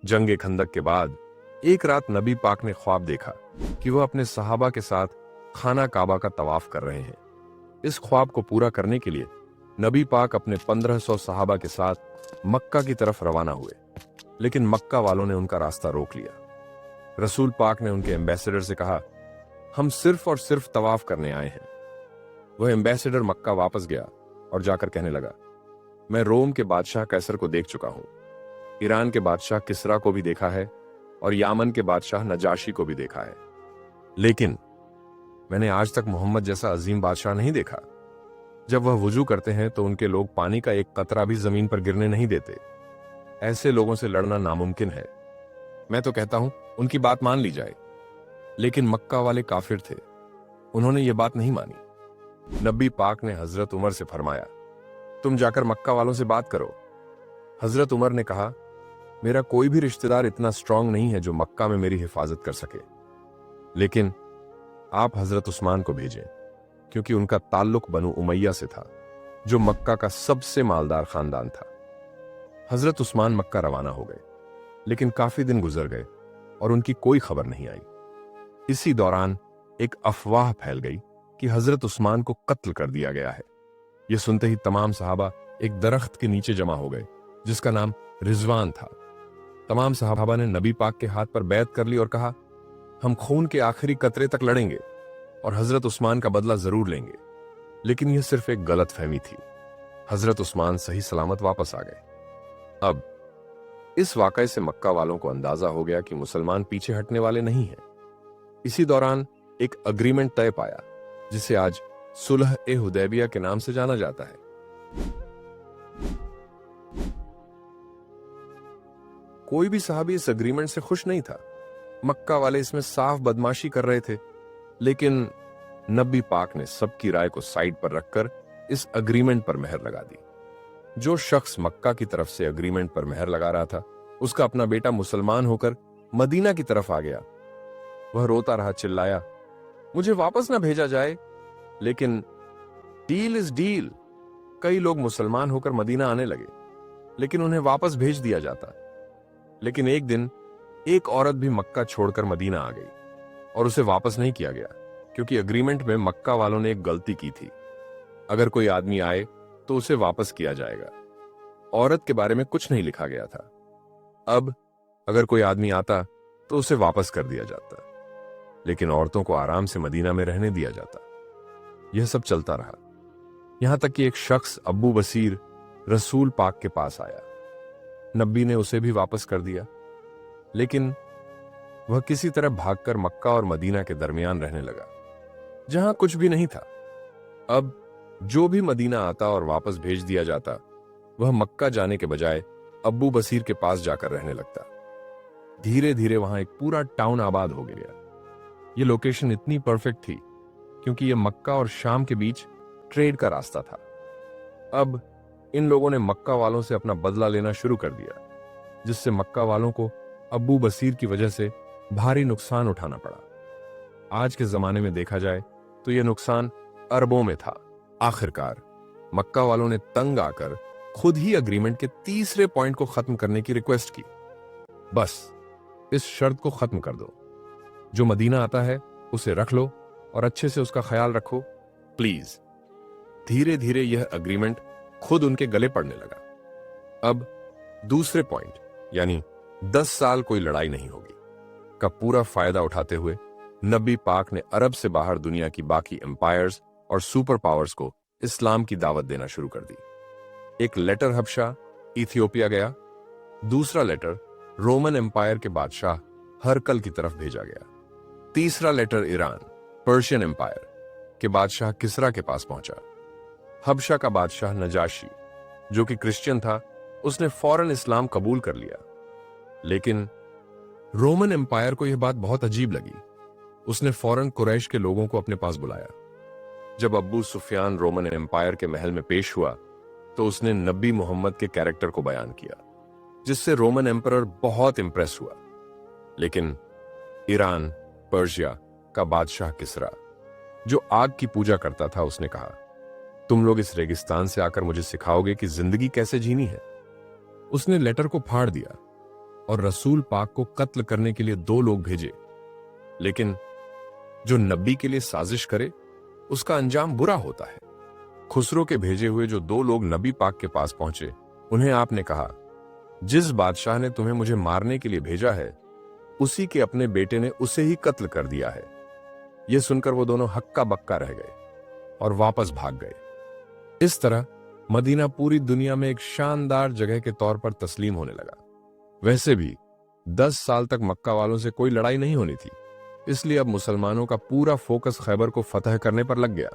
जंग खंदक के बाद एक रात नबी पाक ने ख्वाब देखा कि वह अपने सहाबा के साथ खाना काबा का तवाफ कर रहे हैं। इस ख्वाब को पूरा करने के लिए नबी पाक अपने 1500 सहाबा के साथ मक्का की तरफ रवाना हुए, लेकिन मक्का वालों ने उनका रास्ता रोक लिया। रसूल पाक ने उनके एम्बेसडर से कहा, हम सिर्फ और सिर्फ तवाफ करने आए हैं। वह एम्बेसडर मक्का वापस गया और जाकर कहने लगा, मैं रोम के बादशाह कैसर को देख चुका हूं, ईरान के बादशाह किसरा को भी देखा है और यामन के बादशाह नजाशी को भी देखा है, लेकिन मैंने आज तक मोहम्मद जैसा अजीम बादशाह नहीं देखा। जब वह वुजू करते हैं तो उनके लोग पानी का एक कतरा भी जमीन पर गिरने नहीं देते। ऐसे लोगों से लड़ना नामुमकिन है। मैं तो कहता हूं उनकी बात मान ली जाए, लेकिन मक्का वाले काफिर थे, उन्होंने ये बात नहीं मानी। नबी पाक ने हजरत उमर से फरमाया, तुम जाकर मक्का वालों से बात करो। हजरत उमर ने कहा, मेरा कोई भी रिश्तेदार इतना स्ट्रांग नहीं है जो मक्का में मेरी हिफाजत कर सके, लेकिन आप हजरत उस्मान को भेजें, क्योंकि उनका ताल्लुक बनु उमैया से था, जो मक्का का सबसे मालदार खानदान था। हजरत उस्मान मक्का रवाना हो गए, लेकिन काफी दिन गुजर गए और उनकी कोई खबर नहीं आई। इसी दौरान एक अफवाह फैल गई कि हजरत उस्मान को कत्ल कर दिया गया है। यह सुनते ही तमाम सहाबा एक दरख्त के नीचे जमा हो गए, जिसका नाम रिजवान था। तमाम सहाबा ने नबी पाक के हाथ पर बैत कर ली और कहा, हम खून के आखिरी कतरे तक लड़ेंगे और हजरत उस्मान का बदला जरूर लेंगे। लेकिन यह सिर्फ एक गलत फहमी थी। हजरत उस्मान सही सलामत वापस आ गए। अब इस वाकये से मक्का वालों को अंदाजा हो गया कि मुसलमान पीछे हटने वाले नहीं हैं। इसी दौरान एक अग्रीमेंट तय पाया, जिसे आज सुलह ए हुदैबिया के नाम से जाना जाता है। कोई भी सहाबी इस अग्रीमेंट से खुश नहीं था। मक्का वाले इसमें साफ बदमाशी कर रहे थे, लेकिन नबी पाक ने सबकी राय को साइड पर रखकर इस अग्रीमेंट पर मेहर लगा दी। जो शख्स मक्का की तरफ से अग्रीमेंट पर मेहर लगा रहा था, उसका अपना बेटा मुसलमान होकर मदीना की तरफ आ गया। वह रोता रहा, चिल्लाया, मुझे वापस ना भेजा जाए। लेकिन डील इज डील। कई लोग मुसलमान होकर मदीना आने लगे, लेकिन उन्हें वापस भेज दिया जाता। लेकिन एक दिन एक औरत भी मक्का छोड़कर मदीना आ गई और उसे वापस नहीं किया गया, क्योंकि अग्रीमेंट में मक्का वालों ने एक गलती की थी। अगर कोई आदमी आए तो उसे वापस किया जाएगा। औरत के बारे में कुछ नहीं लिखा गया था। अब अगर कोई आदमी आता तो उसे वापस कर दिया जाता, लेकिन औरतों को आराम से मदीना में रहने दिया जाता। यह सब चलता रहा, यहां तक कि एक शख्स अब्बू बसीर रसूल पाक के पास आया। नबी ने उसे भी वापस कर दिया, लेकिन वह किसी तरह भागकर मक्का और मदीना के दरमियान रहने लगा, जहां कुछ भी नहीं था। अब जो भी मदीना आता और वापस भेज दिया जाता, वह मक्का जाने के बजाय अब्बू बसीर के पास जाकर रहने लगता। धीरे धीरे वहां एक पूरा टाउन आबाद हो गया। यह लोकेशन इतनी परफेक्ट थी क्योंकि यह मक्का और शाम के बीच ट्रेड का रास्ता था। अब इन लोगों ने मक्का वालों से अपना बदला लेना शुरू कर दिया, जिससे मक्का वालों को अब्बू बसीर की वजह से भारी नुकसान उठाना पड़ा। आज के जमाने में देखा जाए तो यह नुकसान अरबों में था। आखिरकार मक्का वालों ने तंग आकर खुद ही अग्रीमेंट के तीसरे पॉइंट को खत्म करने की रिक्वेस्ट की। बस इस शर्त को खत्म कर दो, जो मदीना आता है उसे रख लो और अच्छे से उसका ख्याल रखो, प्लीज। धीरे धीरे यह अग्रीमेंट खुद उनके गले पड़ने लगा। अब दूसरे पॉइंट, यानी 10 साल कोई लड़ाई नहीं होगी, का पूरा फायदा उठाते हुए नबी पाक ने अरब से बाहर दुनिया की बाकी एम्पायर्स और सुपर पावर्स को इस्लाम की दावत देना शुरू कर दी। एक लेटर हबशा इथियोपिया गया, दूसरा लेटर रोमन एम्पायर के बादशाह हरकल की तरफ भेजा गया, तीसरा लेटर ईरान पर्शियन एम्पायर के बादशाह किसरा के पास पहुंचा। हबशा का बादशाह नजाशी, जो कि क्रिश्चियन था, उसने फौरन इस्लाम कबूल कर लिया। लेकिन रोमन एम्पायर को यह बात बहुत अजीब लगी। उसने फौरन कुरैश के लोगों को अपने पास बुलाया। जब अब्बू सुफियान रोमन एम्पायर के महल में पेश हुआ तो उसने नबी मोहम्मद के कैरेक्टर को बयान किया, जिससे रोमन एम्परर बहुत इंप्रेस हुआ। लेकिन ईरान पर्शिया का बादशाह किसरा, जो आग की पूजा करता था, उसने कहा, तुम लोग इस रेगिस्तान से आकर मुझे सिखाओगे कि जिंदगी कैसे जीनी है। उसने लेटर को फाड़ दिया और रसूल पाक को कत्ल करने के लिए 2 लोग भेजे, लेकिन जो नबी के लिए साजिश करे उसका अंजाम बुरा होता है। खुसरो के भेजे हुए जो 2 लोग नबी पाक के पास पहुंचे, उन्हें आपने कहा, जिस बादशाह ने तुम्हें मुझे मारने के लिए भेजा है, उसी के अपने बेटे ने उसे ही कत्ल कर दिया है। यह सुनकर वो दोनों हक्का बक्का रह गए और वापस भाग गए। इस तरह मदीना पूरी दुनिया में एक शानदार जगह के तौर पर तस्लीम होने लगा। वैसे भी 10 साल तक मक्का वालों से कोई लड़ाई नहीं होनी थी, इसलिए अब मुसलमानों का पूरा फोकस खैबर को फतह करने पर लग गया।